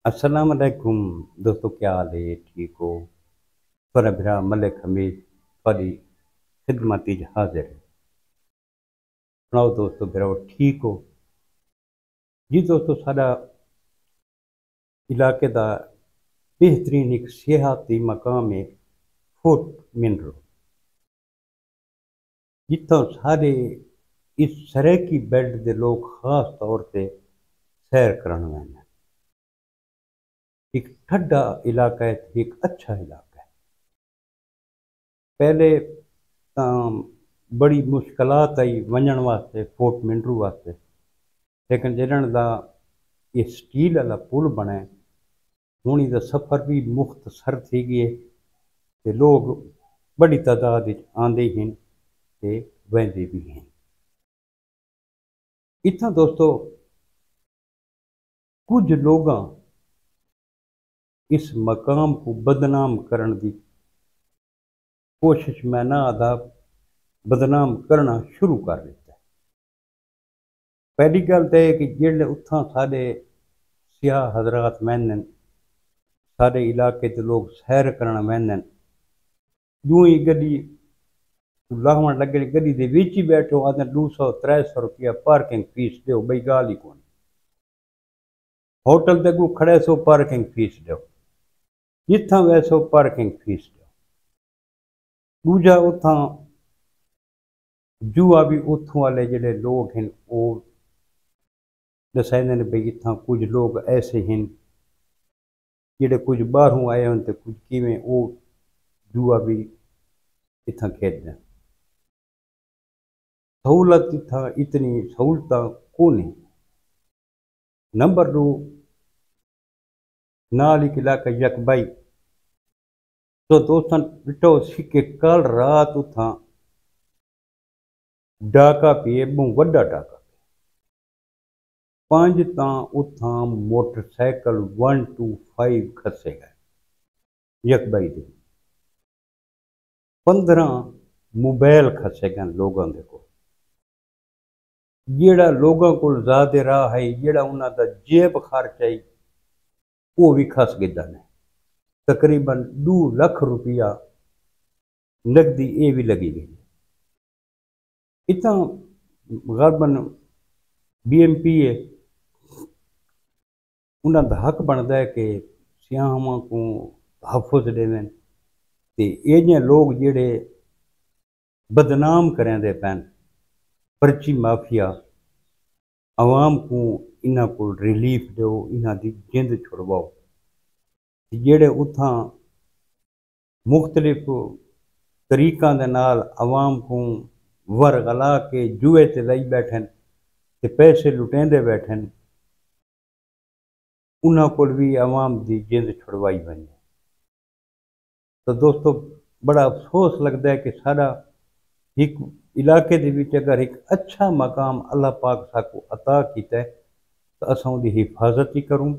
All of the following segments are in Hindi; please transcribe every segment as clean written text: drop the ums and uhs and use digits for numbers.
अस्सलाम वालेकुम दोस्तों, क्या हाल है? ठीक हो? थोड़ा भरा मलिक हमीद थोड़ी खिदमत च हाजिर है। सुनाओ दोस्तों, भराओ ठीक हो? जी दोस्तों, साडा इलाके का बेहतरीन एक सियाहती मकाम है फोर्ट मिनरो, जिथों सारे इस सरेकी बेल्ट के लोग खास तौर पर सैर करने आए हैं। एक ठंडा इलाका है, एक अच्छा इलाका है। पहले बड़ी मुश्किलात आई वंजण वास्ते फोर्ट मिनरू वास्ते, लेकिन जिन्हों का ये स्टील वाला पुल बना हूँ इसका सफ़र भी मुख्तसर थी गए ते लोग बड़ी तादाद आते हैं ते वहदे भी हैं। इतना दोस्तों कुछ लोग इस मकाम को बदनाम करने की कोशिश में ना आधा बदनाम करना शुरू कर दिता। पहली गल तो है कि जेडे उतना सारे सियाह हजरात महन सारे इलाके के लोग सैर करना महन यूं ही गड्डी लाहवन लगे गड्डी के विच ही बैठो आते 200-300 रुपया पार्किंग फीस दो, बई गाल ही कौन। होटल तक खड़े सो पार्किंग फीस दो, जिथा वैसो पार्किंग फीस दो। दूजा उथा जुआ भी उतों वाले जोड़े लोग हैं वो दसाते हैं, बई इतना कुछ लोग ऐसे हैं जोड़े कुछ बाहरों आए हों तो कुछ किमें वो जुआ भी इतना खेलते। सहूलत इतना इतनी सहूलत को नहीं। नंबर 2 नाल ही इलाका यकबाई, तो दोस्तों डिटो सिक्के कल रात उथा डाका पिए बहु वड्डा डाका। 5 तां उथा मोटरसाइकिल 125 खसे गए यकबाई दे। 15 मोबाइल खसे गए लोगों के को। जेड़ा लोगों को ज्यादा राह है, जेड़ा उन्हों का जेब खर्च है वो भी खस गया ने। तकरीबन 2 लाख रुपया नकदी ये भी लगी गई। इतना गलबन BMP है, उन्होंने हक बनता है कि सियाहां को तहफुज देवें ते ये लोग जेड़े बदनाम करेंदे पैन पर्ची माफिया आवाम को इन्हों को रिलीफ दो, इन्हों की जिंद छुड़वाओ। जेड़े उथा मुख्तलिफ तरीकों के नाल आवाम को वरगला के जुए ते लाई बैठन ते पैसे लुटेंदे बैठन, उन्होंने को भी आवाम की जिंद छुड़वाई बने। तो दोस्तों बड़ा अफसोस लगता है कि सारा एक इलाके दे विच अगर एक अच्छा मकाम अल्लाह पाक साकू अता किया है तो असां उहदी हिफाजत ही करूँ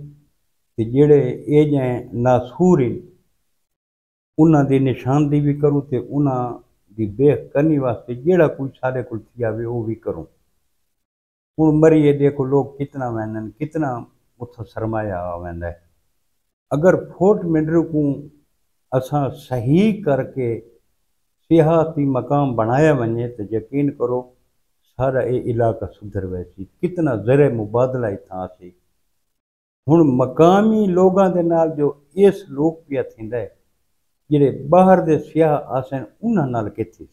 ते जेड़े ये जें नासूर हैं उन्हां दी निशानदी भी करूँ ते उन्हां दी बेख करने वास्ते जेड़ा कुछ सारे को थी आवे वो भी करूँ। हुण मरिए देखो लोग कितना वहन कितना उथों सरमाया आ वैंदा है। अगर फोर्ट मिनरो को असां सही करके सियाहती मकाम बनाया वने तो यकीन करो सारा ये इलाका सुधर वैसी। कितना ज़र मुबादला इतना सी। हुण मकामी लोगों के नाल जो ये सलूक पिया थींदा है जिहड़े बाहर दे सियाह आसन उन्हां नाल किथे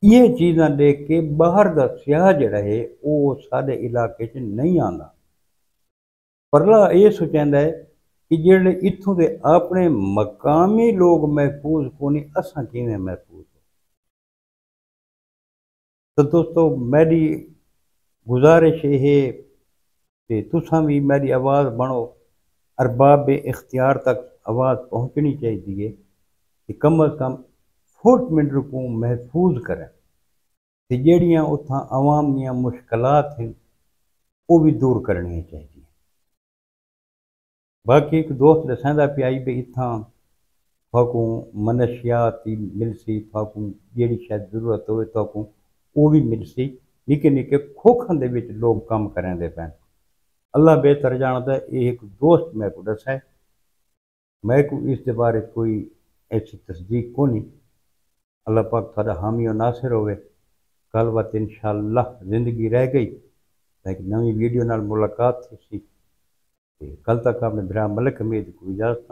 ये चीज़ां देख के बाहर का सियाह जिहड़ा है वो साडे इलाके च नहीं आंदा। परला ये सोचेंदा है कि जेड़े इत्थों के अपने मकामी लोग महफूज को नहीं असां किवें महफूज। तो दोस्तों मेरी गुजारिश ये है कि तुसां भी मेरी आवाज़ बनो, अरबाब इख्तियार तक आवाज़ पहुँचनी चाहिए कि कम अज़ कम फोर्ट मिनरो को महफूज करें ते जेड़ियां उथा आवाम दियां मुश्किलात हैं वो भी दूर करनी चाहिए। बाकी एक दोस्त दसांदा पिया भी इत्थां थाकू मनशियात मिलसी, थाकू जेड़ी शायद जरूरत हो थाकू वो भी मिलसी। निके निके खोखन दे विच लोग कम करेंदे पैन। अल्लाह बेहतर जानता है। ये एक दोस्त मैं को दस है, मैं को इस बारे कोई ऐसी तस्दीक को नहीं। अल्लाह पाक थारा हामी और नासिर होवे। कल बात इंशाअल्लाह जिंदगी रह गई एक नवी वीडियो नाल मुलाकात थी सी। कल तक आपने बिरा मलिक हमीद को इजाजत।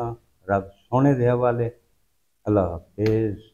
रब सोने दे हवाले। अल्लाह हाफिज।